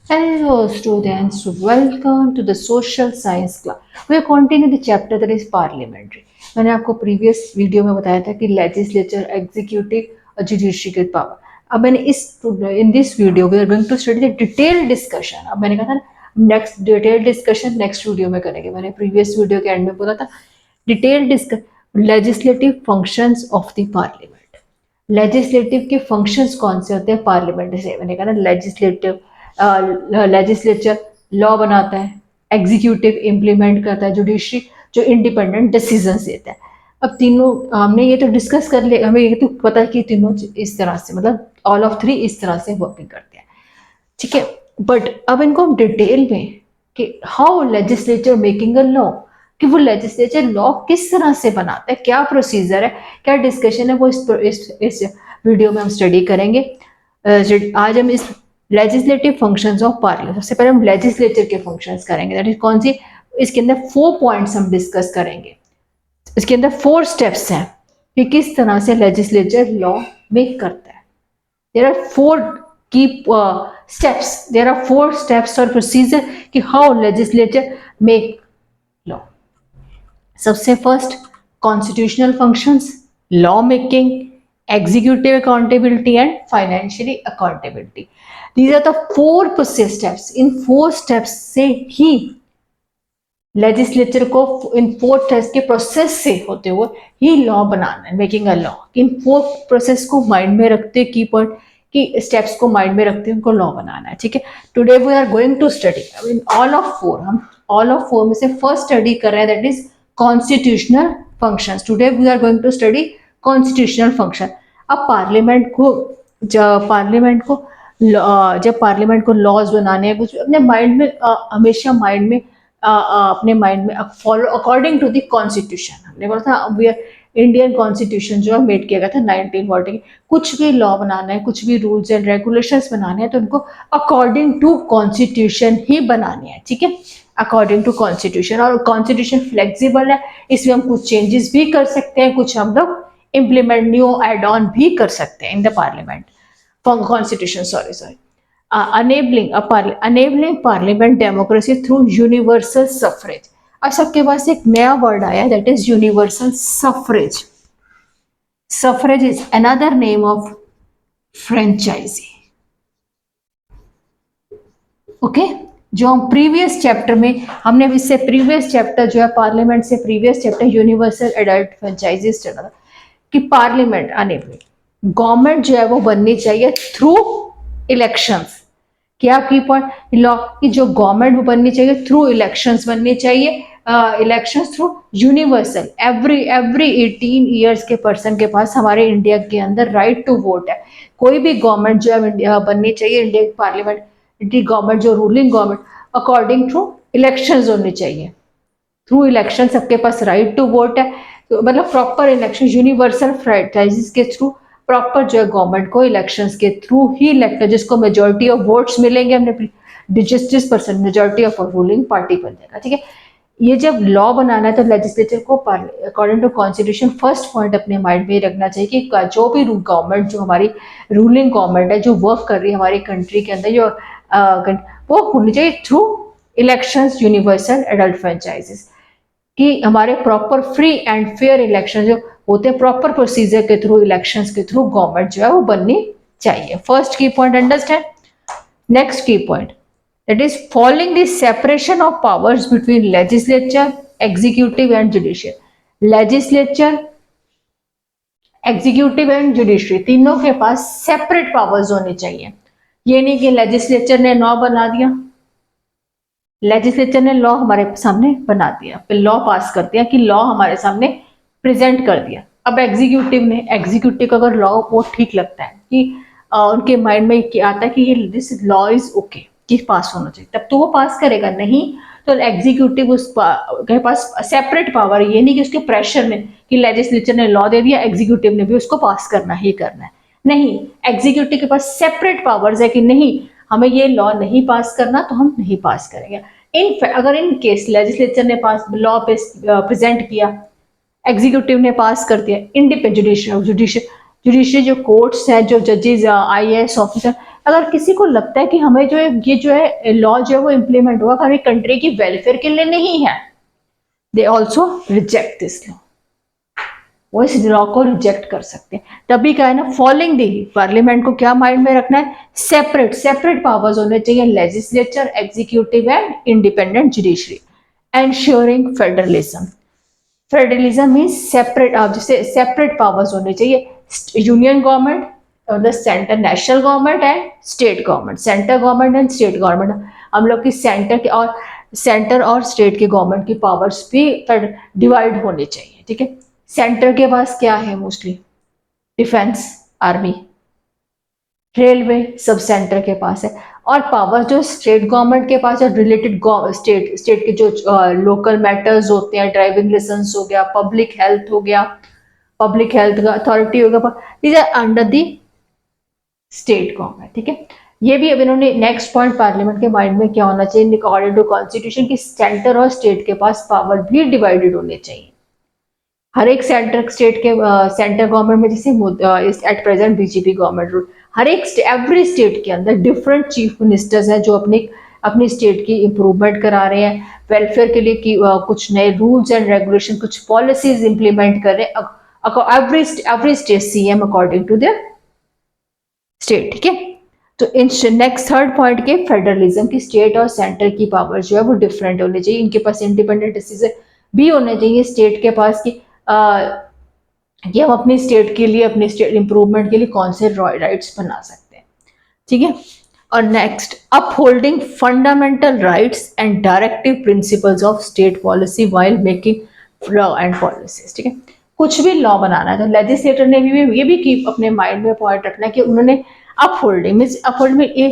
Hello students, welcome to the social science class. We are continuing the chapter that is parliamentary. मैंने आपको previous video में बताया था कि लेजिस्लेचर, एग्जीक्यूटिव और जुडिशरी के पावर. अब मैंने in this video we are going to study the detail discussion. अब मैंने कहा था next detail discussion next video में करेंगे. मैंने प्रीवियस वीडियो के एंड में बोला था detail discussion legislative functions of the parliament. Legislative के फंक्शंस कौन से होते हैं पार्लियामेंट से. मैंने कहा ना लेजिस्लेचर लॉ बनाता है, एग्जीक्यूटिव इम्प्लीमेंट करता है, जुडिशरी जो इंडिपेंडेंट डिसीजन देता है. अब तीनों हमने ये तो डिस्कस कर लिया, हमें ये तो पता है कि तीनों इस तरह से मतलब ऑल ऑफ थ्री इस तरह से वर्किंग करते हैं. ठीक है, बट अब इनको हम डिटेल में कि how legislature making a law, कि वो लेजिस्लेचर लॉ किस तरह से बनाता है, क्या प्रोसीजर है, क्या डिस्कशन है, वो इस वीडियो में हम स्टडी करेंगे. आज हम इस लेजिस्लेटिव फंक्शंस ऑफ पार्लियामेंट, सबसे पहले हम लेजिस्लेचर के फंक्शंस करेंगे. दैट इज कौन सी, इसके अंदर 4 पॉइंट्स हम डिस्कस करेंगे. इसके अंदर 4 स्टेप्स हैं कि किस तरह से लेजिस्लेचर लॉ मेक करता है. देयर आर 4 की स्टेप्स, देयर आर 4 स्टेप्स और प्रोसीजर कि हाउ लेजिस्लेचर मेक लॉ. सबसे first constitutional functions, law making, executive accountability and financially accountability. These are the 4 process steps. In 4 steps से ही legislature को इन 4 steps के process से होते हुए ही लॉ बनाना है, making a law. In 4 process को माइंड में रखते की पॉइंट की स्टेप्स को माइंड में रखते उनको लॉ बनाना है. ठीक है, today we are going to study in all of 4. हम ऑल ऑफ 4 में से फर्स्ट स्टडी कर रहे हैं, that is constitutional functions. Today we are going to study constitutional function. अब पार्लियामेंट को जब पार्लियामेंट को लॉज बनाने हैं, कुछ अपने माइंड में हमेशा माइंड में अपने माइंड में follow according to the constitution. हमने बोला था इंडियन कॉन्स्टिट्यूशन जो मेड किया गया था 1940, कुछ भी लॉ बनाना है, कुछ भी रूल्स एंड रेगुलेशंस बनाने हैं तो उनको अकॉर्डिंग टू कॉन्स्टिट्यूशन ही बनाने हैं. ठीक है, अकॉर्डिंग टू कॉन्स्टिट्यूशन. और कॉन्स्टिट्यूशन फ्लेक्सिबल है, इसमें हम कुछ चेंजेस भी कर सकते हैं, कुछ हम लोग इम्प्लीमेंट न्यू एड ऑन भी कर सकते हैं in the parliament constitution. Sorry enabling parliament democracy through universal suffrage. अब सबके पास एक नया वर्ड आया, that is universal suffrage. Suffrage is another name of franchise. Okay, जो हम प्रीवियस चैप्टर में हमने इससे प्रीवियस चैप्टर जो है पार्लियामेंट से previous chapter universal adult franchises चला था कि पार्लियामेंट अनेबलिंग गवर्नमेंट जो है वो बननी चाहिए थ्रू इलेक्शंस. क्या की पॉइंट लॉ की जो गवर्नमेंट बननी चाहिए थ्रू इलेक्शंस बननी चाहिए. Elections through universal, every 18 years के पर्सन के पास हमारे इंडिया के अंदर राइट टू वोट है. कोई भी गवर्नमेंट जो है बननी चाहिए इंडिया की पार्लियामेंट गवर्नमेंट जो ruling government according to elections होनी चाहिए. थ्रू इलेक्शन सबके पास राइट टू वोट है, तो मतलब प्रॉपर इलेक्शन यूनिवर्सल फ्रेंचाइजीज के थ्रू प्रॉपर जो है गवर्नमेंट को इलेक्शंस के थ्रू ही इलेक्ट, जिसको मेजोरिटी ऑफ वोट्स मिलेंगे हमने जिस% मेजोरिटी ऑफ रूलिंग पार्टी बन जाएगा. ठीक है, ये जब लॉ बनाना है तो लेजिस्लेचर को according to constitution first point अपने माइंड में रखना चाहिए कि जो भी गवर्नमेंट जो हमारी रूलिंग गवर्नमेंट है जो वर्क कर रही है हमारी कंट्री के अंदर जो वो होनी चाहिए through elections universal adult franchises. कि हमारे proper free and fair election जो होते हैं प्रॉपर प्रोसीजर के थ्रू इलेक्शंस के थ्रू गवर्नमेंट जो है वो बननी चाहिए. फर्स्ट की पॉइंट अंडरस्टैंड. नेक्स्ट की point that is following the separation of powers between legislature, executive and judicial. Legislature, executive and judiciary तीनों के पास सेपरेट पावर्स होनी चाहिए. ये नहीं कि लेजिस्लेचर ने लॉ बना दिया, लेजिस्लेचर ने लॉ हमारे सामने बना दिया, फिर लॉ पास कर दिया कि लॉ हमारे सामने प्रेजेंट कर दिया. अब एग्जीक्यूटिव का अगर लॉ वो ठीक लगता है कि उनके माइंड में क्या आता है कि ये दिस लॉ इज ओके कि पास होना चाहिए, तब तो वो पास करेगा. नहीं तो एग्जीक्यूटिव उसके पास सेपरेट पावर, ये नहीं कि उसके प्रेशर में कि लेजिस्लेचर ने लॉ दे दिया एग्जीक्यूटिव ने भी उसको पास करना ही करना है. नहीं, एग्जीक्यूटिव के पास सेपरेट पावर्स है कि नहीं हमें ये लॉ नहीं पास करना तो हम नहीं पास करेंगे. अगर इन केस लेजिस्लेचर ने पास लॉ पे प्रेजेंट किया, एग्जीक्यूटिव ने पास कर दिया, इंडिपेंडेंट जुडिशियल जो कोर्ट्स हैं, जो जजेस, IAS ऑफिसर, अगर किसी को लगता है कि हमें जो है ये जो है लॉ जो है वो इम्प्लीमेंट हुआ हमारी कंट्री की वेलफेयर के लिए नहीं है, they also reject this law, वो इस लॉ को रिजेक्ट कर सकते हैं। तभी क्या है ना, फॉलोइंग दी पार्लियामेंट को क्या माइंड में रखना है, सेपरेट सेपरेट पावर्स होने चाहिए, legislature, executive and independent judiciary, ensuring federalism. Federalism means separate, जैसे सेपरेट पावर्स होने चाहिए, यूनियन गवर्नमेंट और the centre, national government and state government, centre government and state government. हम लोग की सेंटर और स्टेट के गवर्नमेंट की पावर्स भी डिवाइड होनी चाहिए, ठीक है। सेंटर के पास क्या है, mostly defence, army, railway sub centre के पास है। और पावर जो स्टेट गवर्नमेंट के पास है रिलेटेड स्टेट के जो लोकल मैटर्स होते हैं, ड्राइविंग लाइसेंस हो गया, पब्लिक हेल्थ हो गया, पब्लिक हेल्थ का अथॉरिटी हो गया, these are under the state government, ठीक है। ये भी अब इन्होंने नेक्स्ट पॉइंट पार्लियामेंट के माइंड में क्या होना चाहिए, अकॉर्डिंग टू कॉन्स्टिट्यूशन की सेंटर और स्टेट के पास पावर भी डिवाइडेड होने चाहिए। हर एक सेंटर स्टेट के सेंटर गवर्नमेंट में, जैसे at present BJP government rule, हर एक एवरी स्टेट के अंदर डिफरेंट चीफ मिनिस्टर्स हैं जो अपनी अपनी स्टेट की इंप्रूवमेंट करा रहे हैं, वेलफेयर के लिए कुछ नए रूल्स एंड रेगुलेशन, कुछ पॉलिसीज इंप्लीमेंट कर रहे हैं, every state CM according to their state, ठीक है। तो इन नेक्स्ट थर्ड पॉइंट के फेडरलिज्म की स्टेट और सेंटर की पावर जो है वो डिफरेंट होनी चाहिए, इनके पास इंडिपेंडेंट डिसीजन भी होने चाहिए स्टेट के पास कि कि हम अपनी स्टेट के लिए, अपनी स्टेट इंप्रूवमेंट के लिए कौन से राइट्स बना सकते हैं, ठीक है। और next, upholding fundamental rights and directive principles of state policy while making law and policies, ठीक है। कुछ भी लॉ बनाना है तो लेजिस्लेटर ने भी ये भी कीप अपने माइंड में पॉइंट रखना है कि उन्होंने अपहोल्डिंग मीन्स अपहोल्ड में ये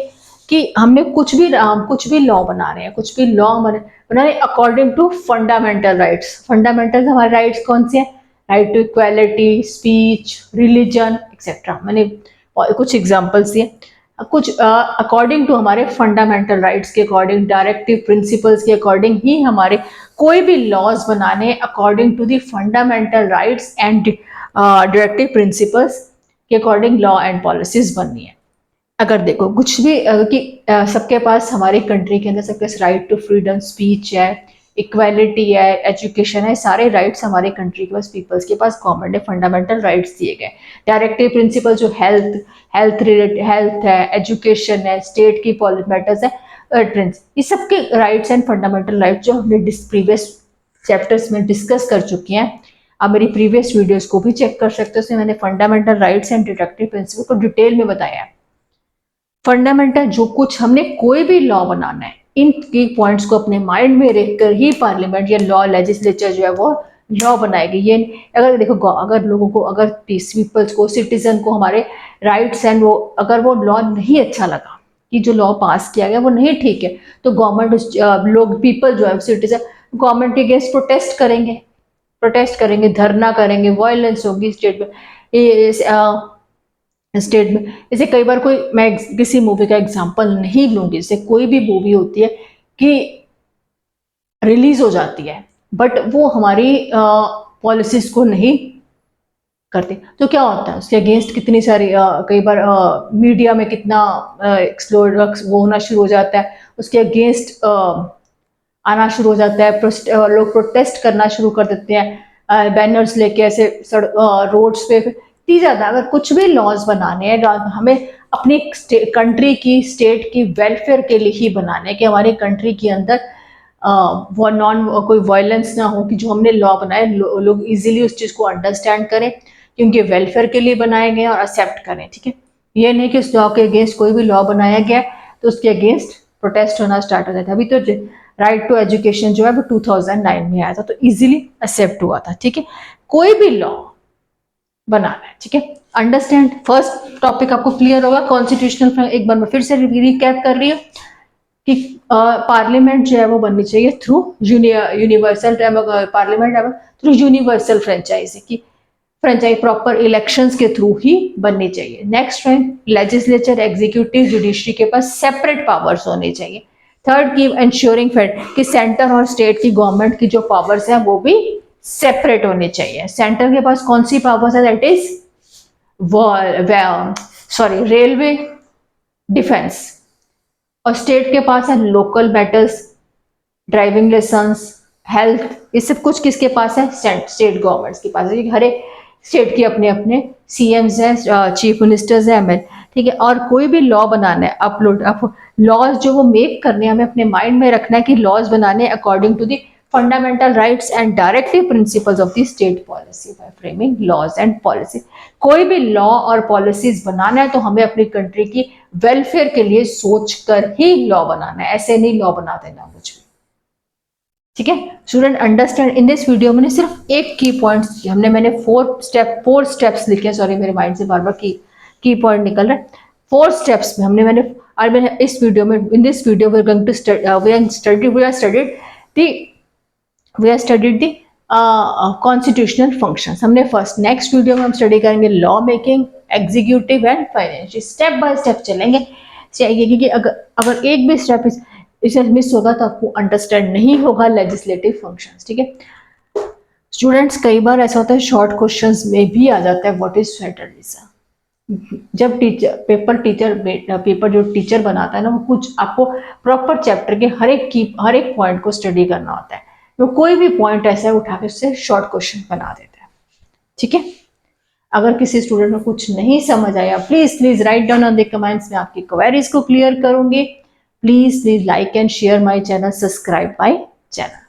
कि हमने कुछ भी लॉ बना रहे हैं, कुछ भी लॉ बना रहे according to fundamental rights. Fundamental हमारे राइट्स कौन से हैं, right to equality, speech, religion etcetera, मैंने कुछ एग्जांपल्स दिए। कुछ अकॉर्डिंग टू हमारे फंडामेंटल राइट्स के अकॉर्डिंग, डायरेक्टिव प्रिंसिपल्स के अकॉर्डिंग ही हमारे कोई भी लॉज बनाने according to the fundamental rights and directive principles के अकॉर्डिंग लॉ एंड पॉलिसीज बननी है। अगर देखो कुछ भी कि सबके पास, हमारे कंट्री के अंदर सबके पास राइट टू फ्रीडम स्पीच है, इक्वालिटी है, एजुकेशन है, सारे राइट्स हमारे कंट्री के पास, पीपल्स के पास गवर्नमेंट ने फंडामेंटल राइट्स दिए गए। डायरेक्टिव प्रिंसिपल जो हेल्थ है, एजुकेशन है, स्टेट की मैटर्स है, ये सबके राइट्स एंड फंडामेंटल राइट्स जो हमने प्रीवियस चैप्टर्स में डिस्कस कर चुके हैं। आप मेरी प्रीवियस वीडियोस को भी चेक कर सकते हो, उसमें मैंने fundamental rights and directive principle को डिटेल में बताया है। फंडामेंटल जो कुछ हमने कोई भी लॉ बनाना है, इन की पॉइंट्स को अपने माइंड में रखकर ही पार्लियामेंट या लॉ लेजिस्लेचर जो है वो लॉ बनाएगी। ये अगर देखो, अगर लोगों को, अगर पीपल्स को, सिटीजन को हमारे राइट्स एंड वो अगर वो लॉ नहीं अच्छा लगा कि जो लॉ पास किया गया वो नहीं ठीक है, तो गवर्नमेंट लोग, पीपल जो है सिटीजन, गवर्नमेंट के अगेंस्ट प्रोटेस्ट करेंगे, धरना करेंगे, वायलेंस होगी स्टेट में, स्टेट में। जैसे कई बार कोई, मैं किसी मूवी का एग्जांपल नहीं लूंगी, जैसे कोई भी मूवी होती है कि रिलीज हो जाती है बट वो हमारी पॉलिसीज को नहीं करते, तो क्या होता है उसके अगेंस्ट कितनी सारी कई बार मीडिया में कितना एक्सप्लोर वो होना शुरू हो जाता है, उसके अगेंस्ट आना शुरू हो जाता है, लोग प्रोटेस्ट करना शुरू कर देते हैं, बैनर्स लेके ऐसे रोड्स पे। इतनी ज़्यादा अगर कुछ भी लॉज बनाने हैं, हमें अपनी कंट्री की, स्टेट की वेलफेयर के लिए ही बनाने हैं कि हमारी कंट्री के अंदर वो कोई वायलेंस ना हो, कि जो हमने लॉ बनाए लोग इजीली उस चीज़ को अंडरस्टैंड करें कि उनके वेलफेयर के लिए बनाए गए और एक्सेप्ट करें, ठीक है। ये नहीं कि उस लॉ के अगेंस्ट कोई भी लॉ बनाया गया तो उसके अगेंस्ट प्रोटेस्ट होना स्टार्ट हो जाता है। अभी तो राइट टू एजुकेशन जो है वो 2009 में आया था, तो इजीली एक्सेप्ट हुआ था, ठीक है। कोई भी लॉ बनाना है, ठीक है। अंडरस्टैंड, फर्स्ट टॉपिक आपको क्लियर होगा कॉन्स्टिट्यूशनल। एक बार मैं फिर से रिकैप कर रही हूँ कि पार्लियामेंट जो है वो बननी चाहिए through universal, parliament through universal franchise की फ्रेंचाइज प्रॉपर इलेक्शंस के थ्रू ही बननी चाहिए। नेक्स्ट है लेजिस्लेचर, एग्जीक्यूटिव, जुडिशरी के पास सेपरेट पावर्स होने चाहिए। थर्ड की एंश्योरिंग कि सेंटर और स्टेट की गवर्नमेंट की जो पावर्स हैं वो भी सेपरेट होनी चाहिए। सेंटर के पास कौन सी पावर्स है, दैट इज रेलवे, डिफेंस, और स्टेट के पास है local matters, driving licence, health, ये सब कुछ किसके पास है? स्टेट गवर्नमेंट्स के पास है। हर एक स्टेट के अपने अपने सीएम्स हैं, चीफ मिनिस्टर्स हैं, एमएल, ठीक है। और कोई भी लॉ बनाना है, अपलोड लॉज जो वो मेक करने हैं, हमें अपने माइंड में रखना है कि लॉज बनाने according to the fundamental rights and directive principles of the state policy by framing laws and policy. कोई भी लॉ और पॉलिसीज बनाना है तो हमें अपनी कंट्री की वेलफेयर के लिए सोच कर ही लॉ बनाना है, ऐसे नहीं लॉ बना देना कुछ भी, ठीक है। Student understand, in this video मैंने सिर्फ एक की पॉइंट्स मैंने फोर स्टेप्स लिखे, सॉरी मेरे माइंड से बार बार की पॉइंट निकल रहा है। 4 स्टेप्स में मैंने इस वीडियो में, in this video we are going to studied the constitutional functions. हमने फर्स्ट, नेक्स्ट वीडियो में हम स्टडी करेंगे law making, executive and financial, step by step चलेंगे, क्योंकि अगर एक भी स्टेप इसे मिस होगा तो आपको अंडरस्टैंड नहीं होगा लेजिस्लेटिव फंक्शंस, ठीक है। स्टूडेंट्स, कई बार ऐसा होता है शॉर्ट क्वेश्चंस में भी आ जाता है व्हाट इज फेडरलिज्म। जब पेपर जो टीचर बनाता है ना, वो कुछ आपको प्रॉपर चैप्टर के हर एक पॉइंट को स्टडी करना होता है, वो कोई भी पॉइंट ऐसा है उठा के उससे शॉर्ट क्वेश्चन बना देता है, ठीक है। अगर किसी स्टूडेंट को कुछ नहीं समझ आया, please write down on the comments में, आपकी क्वेरीज को क्लियर करूंगी। Please like and share my channel, subscribe my channel.